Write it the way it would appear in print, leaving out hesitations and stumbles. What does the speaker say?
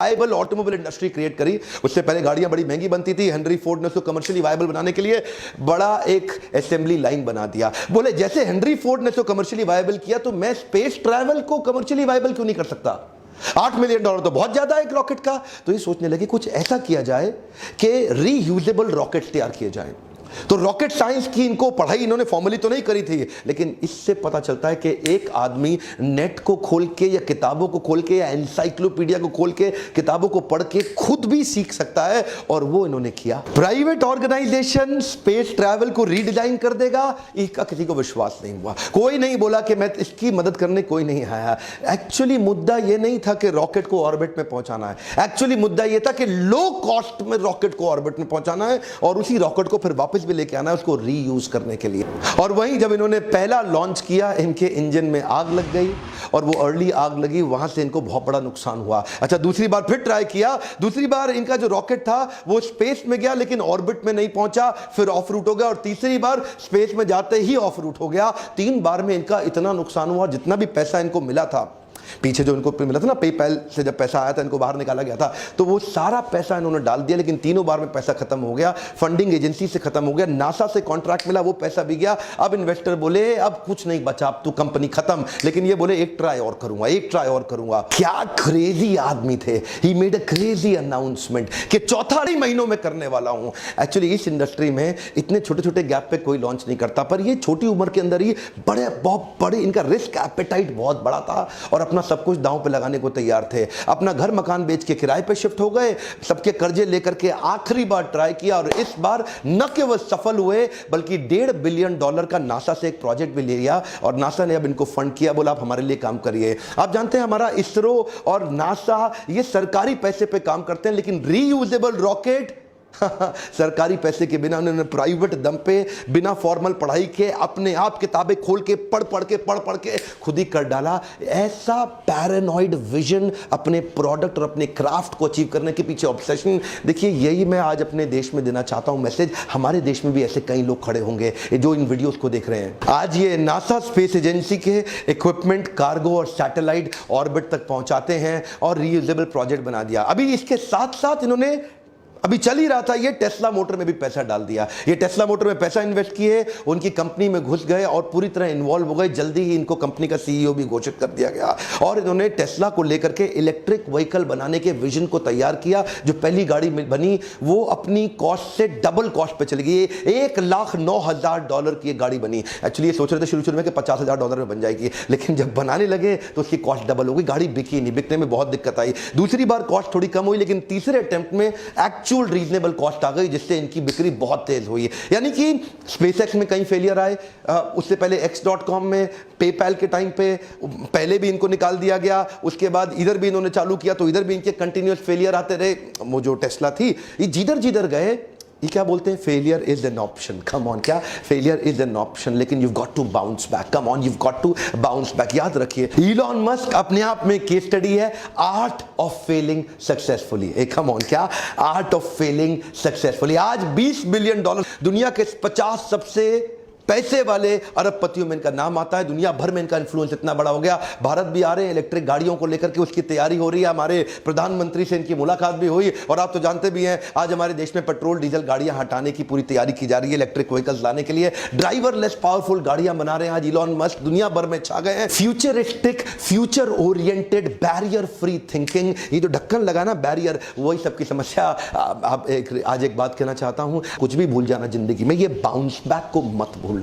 Viable automobile industry create करी। उससे पहले गाड़ियां बड़ी महंगी बनती थी। हेनरी फोर्ड ने उसको कमर्शियली वायबल बनाने के लिए बड़ा एक असेंबली लाइन बना दिया। बोले जैसे हेनरी फोर्ड ने उसको कमर्शियली वायबल किया तो मैं स्पेस ट्रैवल को कमर्शियली वायबल क्यों नहीं कर सकता। $8 मिलियन तो बहुत ज्यादा है एक रॉकेट का। तो ये सोचने लगे कुछ ऐसा किया जाए कि रीयूजेबल रॉकेट तैयार किए जाएं। तो रॉकेट साइंस की इनको पढ़ाई इन्होंने फॉर्मली तो नहीं करी थी, लेकिन इससे पता चलता है कि एक आदमी नेट को खोल के या किताबों को खोल के या एनसाइक्लोपीडिया को खोल के किताबों को पढ़ के खुद भी सीख सकता है, और वो इन्होंने किया। प्राइवेट ऑर्गेनाइजेशन स्पेस ट्रैवल को रीडिजाइन कर देगा, इसका किसी को विश्वास नहीं हुआ। कोई नहीं बोला कि मैं इसकी मदद करने, कोई नहीं आया। एक्चुअली मुद्दा यह नहीं था कि रॉकेट को ऑर्बिट में पहुंचाना है। एक्चुअली मुद्दा यह था कि लो कॉस्ट में रॉकेट को ऑर्बिट में पहुंचाना है और उसी रॉकेट को फिर वापस भी लेके आना है उसको रीयूज करने के लिए। और वहीं जब इन्होंने पहला लॉन्च किया, इनके इंजन में आग लग गई, और वो अर्ली आग लगी, वहां से इनको बहुत बड़ा नुकसान हुआ। अच्छा, दूसरी बार फिर ट्राई किया। दूसरी बार इनका जो रॉकेट था वो स्पेस में गया लेकिन ऑर्बिट में नहीं पहुंचा, फिर ऑफ रूट हो गया, और तीसरी बार स्पेस में जाते ही ऑफ रूट हो गया। 3 बार में इनका इतना नुकसान हुआ, जितना भी पैसा इनको मिला था पीछे, जो इनको मिला था ना पेपैल से, जब पैसा आया था इनको बाहर निकाला गया था, तो वो सारा पैसा इन्होंने डाल दिया, लेकिन तीनों बार में पैसा खत्म हो गया। फंडिंग एजेंसी से खत्म हो गया, नासा से कॉन्ट्रैक्ट मिला, वो पैसा भी गया। अब इन्वेस्टर बोले अब कुछ नहीं बचा, अब तो कंपनी खत्म। लेकिन ये बोले एक ट्राई और करूंगा, एक ट्राई और करूंगा। क्या क्रेजी आदमी थे। He made a crazy announcement कि चौथा ही महीनों में करने वाला हूं। एक्चुअली इस इंडस्ट्री में इतने छोटे छोटे गैप पे कोई लॉन्च नहीं करता, पर ये छोटी उम्र के अंदर ही बहुत बड़े, इनका रिस्क एपेटाइट बहुत बड़ा था और अपना सब कुछ दांव पे लगाने को तैयार थे। अपना घर मकान बेच के किराए पे शिफ्ट हो गए, सबके कर्जे लेकर के आखिरी बार ट्राई किया, और इस बार न केवल सफल हुए बल्कि $1.5 बिलियन का नासा से एक प्रोजेक्ट भी ले लिया, और नासा ने अब इनको फंड किया, बोला आप हमारे लिए काम करिए। आप जानते हैं हमारा इसरो और नासा ये सरकारी पैसे पे काम करते हैं, लेकिन रीयूजेबल रॉकेट सरकारी पैसे के बिना उन्होंने प्राइवेट दम पे बिना फॉर्मल पढ़ाई के अपने आप किताबें खोल के पढ़ पढ़ के खुद ही कर डाला। ऐसा पैरानॉइड विजन अपने प्रोडक्ट और अपने क्राफ्ट को अचीव करने के पीछे ऑब्सेशन, देखिए यही मैं आज अपने देश में देना चाहता हूं मैसेज। हमारे देश में भी ऐसे कई लोग खड़े होंगे जो इन वीडियोस को देख रहे हैं। आज ये नासा स्पेस एजेंसी के इक्विपमेंट कार्गो और सैटेलाइट ऑर्बिट तक पहुंचाते हैं और रीयूजेबल प्रोजेक्ट बना दिया। अभी इसके साथ साथ इन्होंने अभी चल ही रहा था ये टेस्ला मोटर में भी पैसा डाल दिया। ये टेस्ला मोटर में पैसा इन्वेस्ट किए, उनकी कंपनी में घुस गए और पूरी तरह इन्वॉल्व हो गए। जल्दी ही इनको कंपनी का सीईओ भी घोषित कर दिया गया, और इन्होंने टेस्ला को लेकर के इलेक्ट्रिक व्हीकल बनाने के विजन को तैयार किया। जो पहली गाड़ी बनी वो अपनी कॉस्ट से डबल कॉस्ट पे चली गई। $1,09,000 की एक गाड़ी बनी। एक्चुअली ये सोच रहे थे शुरू में कि $50,000 में बन जाएगी, लेकिन जब बनाने लगे तो उसकी कॉस्ट डबल हो गई। गाड़ी बिकी नहीं, बिकने में बहुत दिक्कत आई। दूसरी बार कॉस्ट थोड़ी कम हुई, लेकिन तीसरे अटेम्प्ट में रीजनेबल कॉस्ट आ गई, जिससे इनकी बिक्री बहुत तेज हुई। यानी कि स्पेसएक्स में कई फेलियर आए, उससे पहले x.com में पेपैल के टाइम पे पहले भी इनको निकाल दिया गया। उसके बाद इधर भी इन्होंने चालू किया तो इधर भी इनके कंटिन्यूअस फेलियर आते रहे। वो जो टेस्ला थी ये जिधर गए, ये क्या बोलते हैं, failure is an option. Come on, क्या फेलियर इज एन ऑप्शन, लेकिन you got to bounce back. Come on, you got to bounce back. याद रखिए, इलॉन मस्क अपने आप में केस स्टडी है, art of failing successfully. Come on, क्या art of failing successfully. आज $20 बिलियन, दुनिया के 50 सबसे पैसे वाले अरबपतियों में इनका नाम आता है। दुनिया भर में इनका इन्फ्लुएंस इतना बड़ा हो गया। भारत भी आ रहे हैं, इलेक्ट्रिक गाड़ियों को लेकर के उसकी तैयारी हो रही है। हमारे प्रधानमंत्री से इनकी मुलाकात भी हुई, और आप तो जानते भी हैं आज हमारे देश में पेट्रोल डीजल गाड़ियां हटाने की पूरी तैयारी की जा रही है, इलेक्ट्रिक व्हीकल्स लाने के लिए। ड्राइवरलेस पावरफुल गाड़ियां बना रहे हैं आज इलॉन मस्क, दुनिया भर में छा गए हैं। Futuristic, future oriented, barrier free thinking, ये जो ढक्कन लगा ना बैरियर, वही सबकी समस्या। आज एक बात कहना चाहता हूं, कुछ भी भूल जाना जिंदगी में, ये बाउंस बैक को मत भूलना।